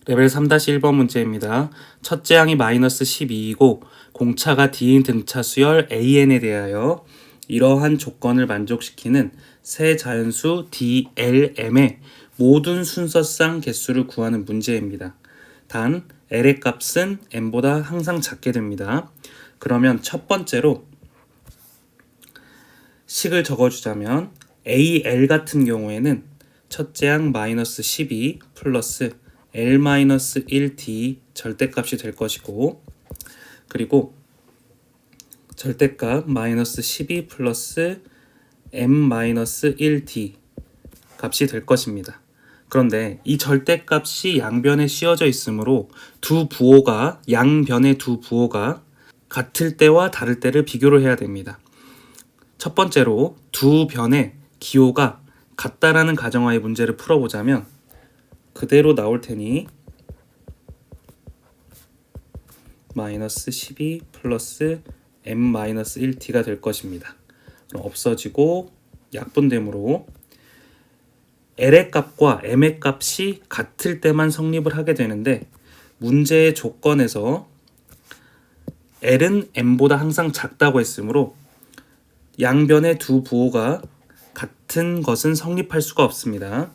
레벨 3-1번 문제입니다. 첫째 항이 마이너스 12이고 공차가 D인 등차 수열 AN에 대하여 이러한 조건을 만족시키는 세 자연수 DLM의 모든 순서상 개수를 구하는 문제입니다. 단 L의 값은 M보다 항상 작게 됩니다. 그러면 첫 번째로 식을 적어주자면 AL 같은 경우에는 첫째 항 마이너스 12 플러스 L-1D 절대값이 될 것이고, 그리고 절대값 마이너스 12 플러스 M-1D 값이 될 것입니다. 그런데 이 절대값이 양변에 씌워져 있으므로 양변의 두 부호가 같을 때와 다를 때를 비교를 해야 됩니다. 첫 번째로 두 변의 기호가 같다라는 가정하에 문제를 풀어보자면 그대로 나올 테니 마이너스 12 플러스 M-1D가 될 것입니다. 그럼 없어지고 약분되므로 L의 값과 M의 값이 같을 때만 성립을 하게 되는데, 문제의 조건에서 L은 M보다 항상 작다고 했으므로 양변의 두 부호가 같은 것은 성립할 수가 없습니다.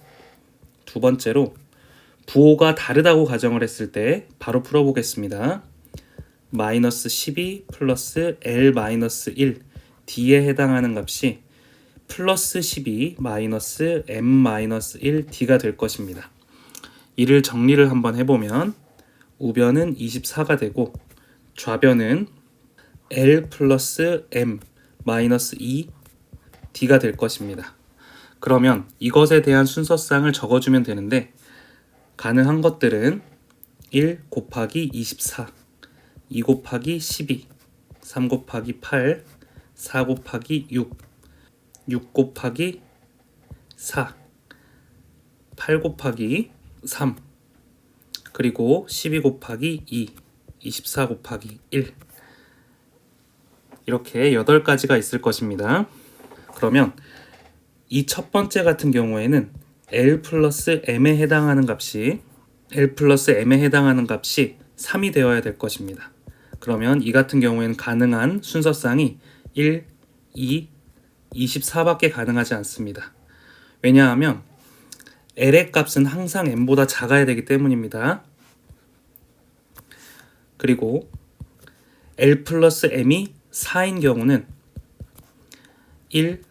두 번째로 부호가 다르다고 가정을 했을 때 바로 풀어보겠습니다. 마이너스 12 플러스 L-1 D에 해당하는 값이 플러스 12 마이너스 M-1 D가 될 것입니다. 이를 정리를 한번 해보면 우변은 24가 되고 좌변은 L 플러스 M 마이너스 2 D가 될 것입니다. 그러면 이것에 대한 순서상을 적어주면 되는데, 가능한 것들은 1 곱하기 24, 2 곱하기 12, 3 곱하기 8, 4 곱하기 6, 6 곱하기 4, 8 곱하기 3, 그리고 12 곱하기 2, 24 곱하기 1, 이렇게 8가지가 있을 것입니다. 그러면 이 첫 번째 같은 경우에는 L 플러스 M에 해당하는 값이 3이 되어야 될 것입니다. 그러면 이 같은 경우에는 가능한 순서상이 1, 2, 24밖에 가능하지 않습니다. 왜냐하면 L의 값은 항상 M보다 작아야 되기 때문입니다. 그리고 L 플러스 M이 4인 경우는 1,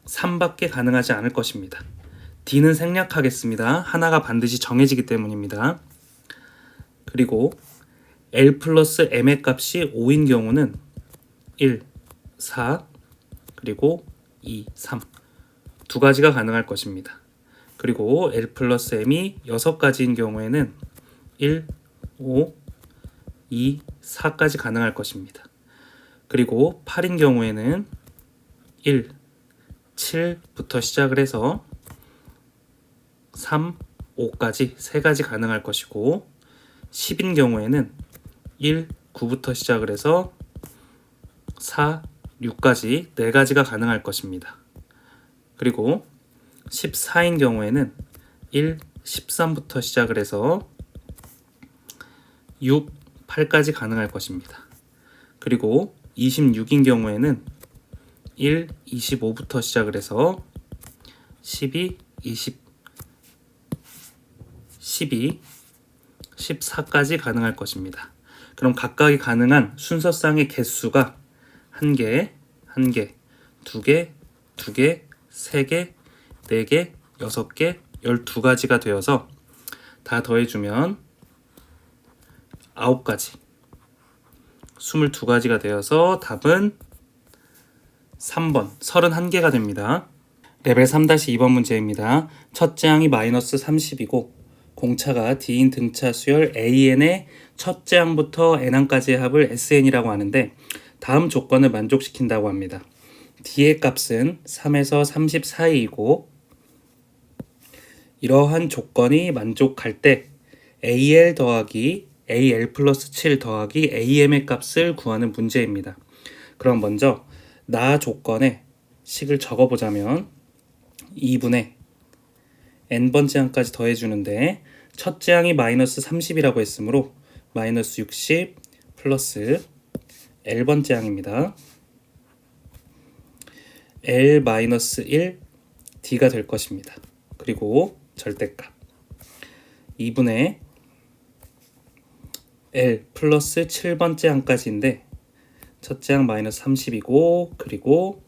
3밖에 가능하지 않을 것입니다. D는 생략하겠습니다. 하나가 반드시 정해지기 때문입니다. 그리고 L 플러스 M의 값이 5인 경우는 1, 4, 그리고 2, 3 두 가지가 가능할 것입니다. 그리고 L 플러스 M이 6가지인 경우에는 1, 5, 2, 4까지 가능할 것입니다. 그리고 8인 경우에는 1, 7부터 시작을 해서 3, 5까지 3가지 가능할 것이고, 10인 경우에는 1, 9부터 시작을 해서 4, 6까지 4가지가 가능할 것입니다. 그리고 14인 경우에는 1, 13부터 시작을 해서 6, 8까지 가능할 것입니다. 그리고 26인 경우에는 1, 25부터 시작을 해서 12, 14까지 가능할 것입니다. 그럼 각각이 가능한 순서상의 개수가 1개, 1개, 2개, 2개, 3개, 4개, 6개, 12가지가 되어서 다 더해주면 9가지, 22가지가 되어서 답은 3번 31개가 됩니다. 레벨 3-2번 문제입니다. 첫째 항이 마이너스 30이고 공차가 D인 등차 수열 AN의 첫째 항부터 N항까지의 합을 SN이라고 하는데, 다음 조건을 만족시킨다고 합니다. D의 값은 3에서 30 사이이고 이러한 조건이 만족할 때 AL 더하기 AL 플러스 7 더하기 AM의 값을 구하는 문제입니다. 그럼 먼저 나 조건에 식을 적어보자면 2분의 n번째 항까지 더해주는데, 첫째 항이 마이너스 30이라고 했으므로 마이너스 60 플러스 L번째 항입니다. L 마이너스 1 D가 될 것입니다. 그리고 절대값 2분의 L 플러스 7번째 항까지인데 첫째 항 마이너스 30이고 그리고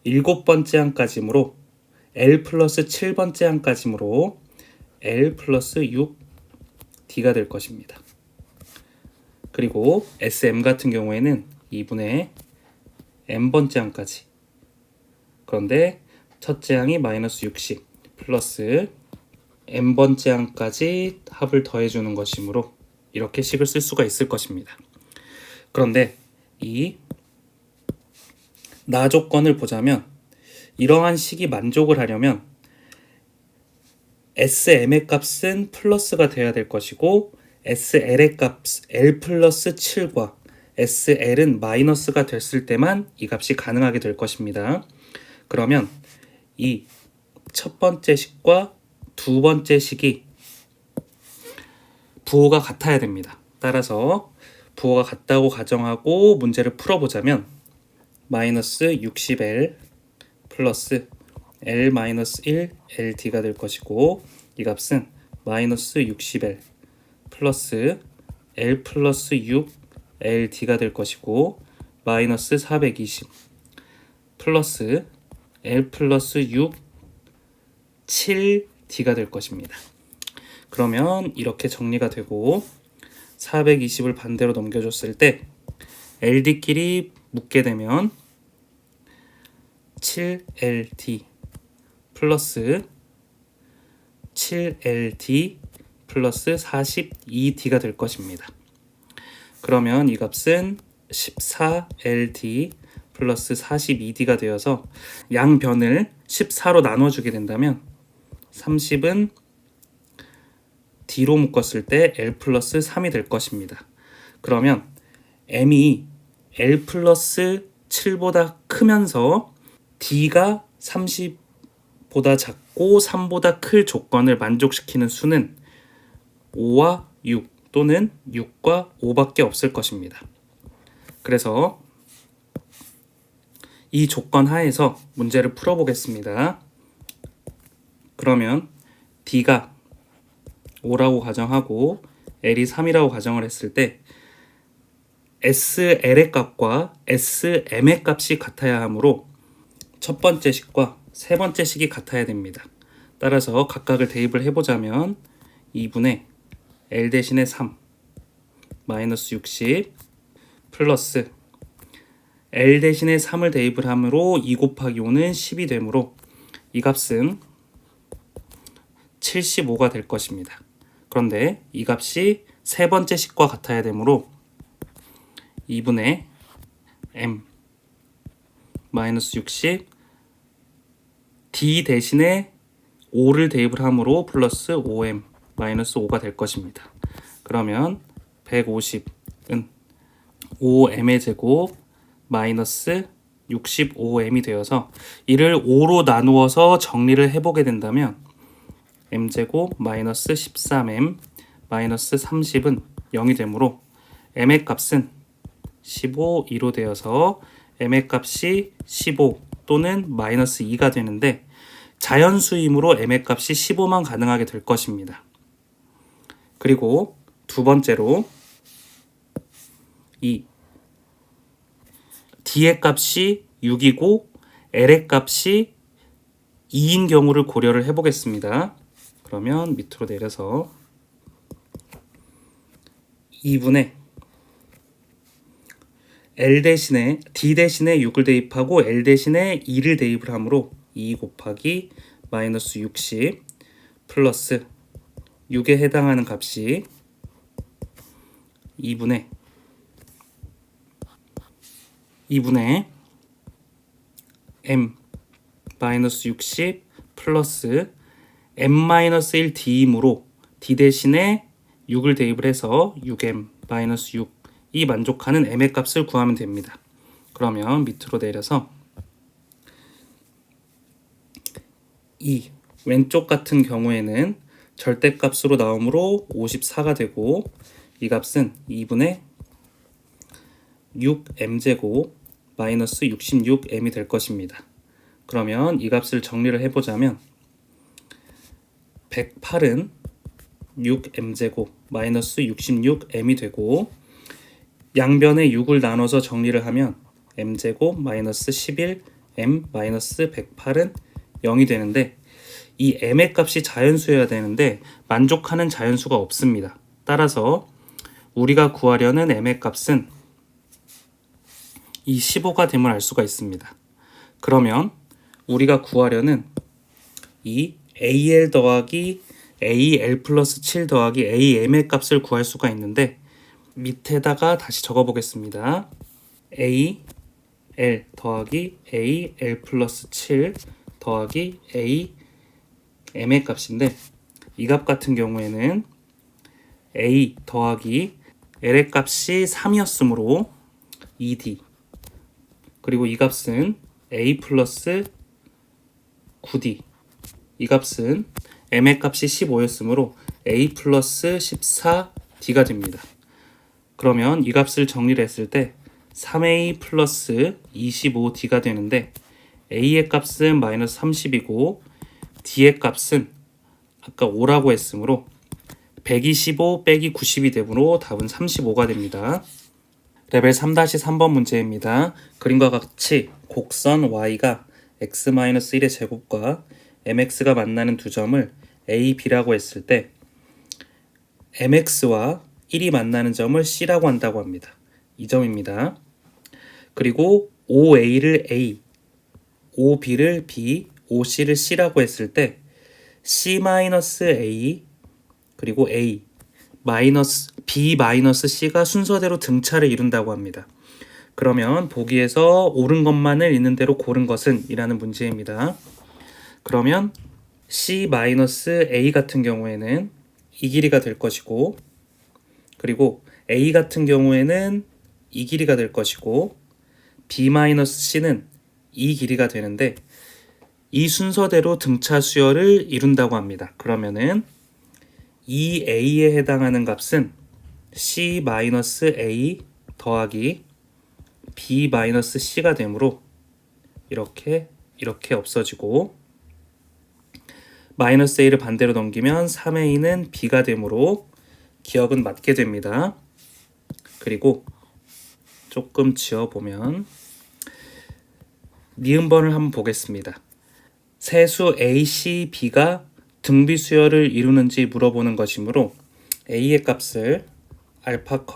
7번째 항까지므로 L 플러스 7번째 항까지므로 L 플러스 6 D가 될 것입니다. 그리고 SM 같은 경우에는 2분의 N번째 항까지. 그런데 첫째 항이 마이너스 60 플러스 N번째 항까지 합을 더해주는 것이므로 이렇게 식을 쓸 수가 있을 것입니다. 그런데 이 나 조건을 보자면 이러한 식이 만족을 하려면 SM의 값은 플러스가 되어야 될 것이고 SL의 값 L 플러스 7과 SL은 마이너스가 됐을 때만 이 값이 가능하게 될 것입니다. 그러면 이 첫 번째 식과 두 번째 식이 부호가 같아야 됩니다. 따라서 부호가 같다고 가정하고 문제를 풀어보자면 마이너스 60L 플러스 L 마이너스 1 LD가 될 것이고 이 값은 마이너스 60L 플러스 L 플러스 6 LD가 될 것이고 마이너스 420 플러스 L 플러스 6 7D가 될 것입니다. 그러면 이렇게 정리가 되고 420을 반대로 넘겨줬을 때 LD끼리 묶게 되면 7LD 플러스 7LD 플러스 42D가 될 것입니다. 그러면 이 값은 14LD 플러스 42D가 되어서 양변을 14로 나눠주게 된다면 30은 D로 묶었을 때 L 플러스 3이 될 것입니다. 그러면 M이 L 플러스 7보다 크면서 D가 30보다 작고 3보다 클 조건을 만족시키는 수는 5와 6 또는 6과 5밖에 없을 것입니다. 그래서 이 조건 하에서 문제를 풀어보겠습니다. 그러면 D가 5라고 가정하고 L이 3이라고 가정을 했을 때 SL의 값과 SM의 값이 같아야 하므로 첫 번째 식과 세 번째 식이 같아야 됩니다. 따라서 각각을 대입을 해보자면 2분의 L 대신에 3 마이너스 60 플러스 L 대신에 3을 대입을 하므로 2 곱하기 5는 10이 되므로 이 값은 75가 될 것입니다. 그런데 이 값이 세 번째 식과 같아야 되므로 2분의 M 마이너스 60 D 대신에 5를 대입을 하므로 플러스 5M 마이너스 5가 될 것입니다. 그러면 150은 5M의 제곱 마이너스 65M이 되어서 이를 5로 나누어서 정리를 해보게 된다면 M제곱 마이너스 13M 마이너스 30은 0이 되므로 M의 값은 15, 2로 되어서 M의 값이 15 또는 마이너스 2가 되는데 자연수이므로 M의 값이 15만 가능하게 될 것입니다. 그리고 두 번째로 이 D의 값이 6이고 L의 값이 2인 경우를 고려를 해보겠습니다. 그러면 밑으로 내려서 2분의 L 대신에 D 대신에 6을 대입하고 L 대신에 2를 대입을 하므로 2 곱하기 마이너스 60 플러스 6에 해당하는 값이 2분의 M 마이너스 60 플러스 M 마이너스 1 D이므로 D 대신에 6을 대입을 해서 6M 마이너스 6이 만족하는 M의 값을 구하면 됩니다. 그러면 밑으로 내려서 이 왼쪽 같은 경우에는 절대값으로 나오므로 54가 되고 이 값은 2분의 6m제곱 마이너스 66m이 될 것입니다. 그러면 이 값을 정리를 해보자면 108은 6m제곱 마이너스 66m이 되고 양변에 6을 나눠서 정리를 하면 m제곱 마이너스 11m 마이너스 108은 0이 되는데 이 m의 값이 자연수여야 되는데 만족하는 자연수가 없습니다. 따라서 우리가 구하려는 m의 값은 이 15가 됨을 알 수가 있습니다. 그러면 우리가 구하려는 이 AL 더하기 AL 플러스 7 더하기 AM의 값을 구할 수가 있는데 밑에다가 다시 적어 보겠습니다. AL 더하기 AL 플러스 7 더하기 AM의 값인데 이 값 같은 경우에는 A 더하기 L의 값이 3이었으므로 2D 그리고 이 값은 A 플러스 9D 이 값은 M의 값이 15였으므로 A 플러스 14D가 됩니다. 그러면 이 값을 정리를 했을 때 3A 플러스 25D가 되는데 A의 값은 마이너스 30이고 D의 값은 아까 5라고 했으므로 125 빼기 90이 되므로 답은 35가 됩니다. 레벨 3-3번 문제입니다. 그림과 같이 곡선 y가 x-1의 제곱과 mx가 만나는 두 점을 a, b라고 했을 때 mx와 1이 만나는 점을 c라고 한다고 합니다. 이 점입니다. 그리고 OA를 A, OB를 B, OC를 C라고 했을 때 C-A 그리고 A, B-C가 순서대로 등차를 이룬다고 합니다. 그러면 보기에서 옳은 것만을 있는 대로 고른 것은 이라는 문제입니다. 그러면 C-A 같은 경우에는 이 길이가 될 것이고 그리고 A 같은 경우에는 이 길이가 될 것이고 B-C는 이 길이가 되는데 이 순서대로 등차 수열을 이룬다고 합니다. 그러면은 이 A에 해당하는 값은 C-A 더하기 B-C가 되므로 이렇게 없어지고 마이너스 A를 반대로 넘기면 3A는 B가 되므로 기억은 맞게 됩니다. 그리고 조금 지어보면 니은번을 한번 보겠습니다. 세수 A, C, B가 등비 수열을 이루는지 물어보는 것이므로 A의 값을 알파,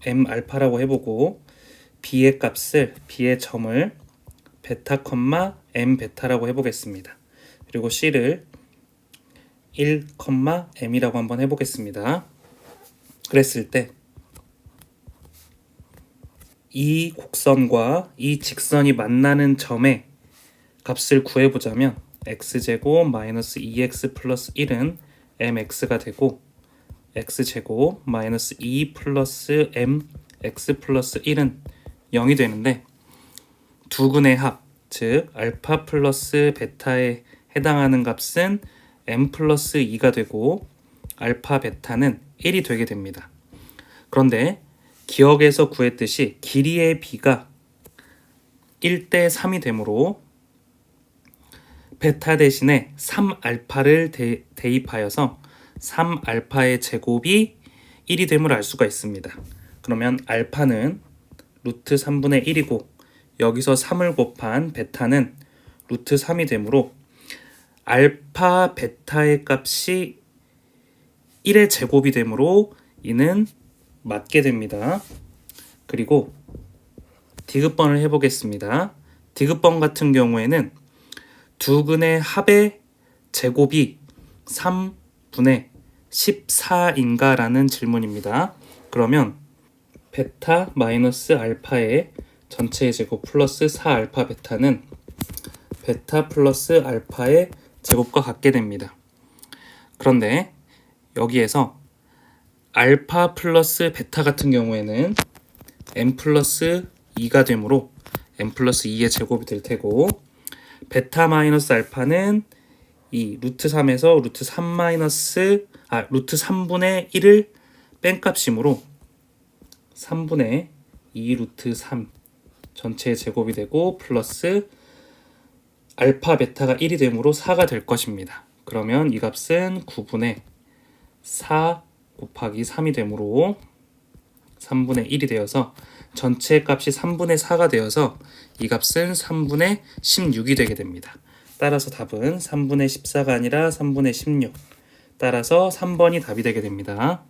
M 알파라고 해보고 B의 값을 B의 점을 베타, M 베타라고 해보겠습니다. 그리고 C를 1, M이라고 한번 해보겠습니다. 그랬을 때 이 곡선과 이 직선이 만나는 점의 값을 구해보자면 x제곱 마이너스 2x 플러스 1은 mx가 되고 x제곱 마이너스 2 플러스 mx 플러스 1은 0이 되는데 두 근의 합, 즉 알파 플러스 베타에 해당하는 값은 m 플러스 2가 되고 알파 베타는 1이 되게 됩니다. 그런데 기억에서 구했듯이 길이의 b가 1대 3이 되므로 베타 대신에 3알파를 대입하여서 3알파의 제곱이 1이 됨을 알 수가 있습니다. 그러면 알파는 루트 3분의 1이고 여기서 3을 곱한 베타는 루트 3이 되므로 알파 베타의 값이 1의 제곱이 되므로 이는 맞게 됩니다. 그리고 디귿번을 해보겠습니다. 디귿번 같은 경우에는 두 근의 합의 제곱이 3분의 14인가 라는 질문입니다. 그러면 베타 마이너스 알파의 전체의 제곱 플러스 4알파 베타는 베타 플러스 알파의 제곱과 같게 됩니다. 그런데 여기에서 알파 플러스 베타 같은 경우에는 m 플러스 2가 되므로 m 플러스 2의 제곱이 될 테고 베타 마이너스 알파는 이 루트 3에서 루트 3 마이너스 루트 3분의 1을 뺀 값이므로 3분의 2 루트 3 전체의 제곱이 되고 플러스 알파 베타가 1이 되므로 4가 될 것입니다. 그러면 이 값은 9분의 4 곱하기 3이 되므로 3분의 1이 되어서 전체 값이 3분의 4가 되어서 이 값은 3분의 16이 되게 됩니다. 따라서 답은 3분의 14가 아니라 3분의 16. 따라서 3번이 답이 되게 됩니다.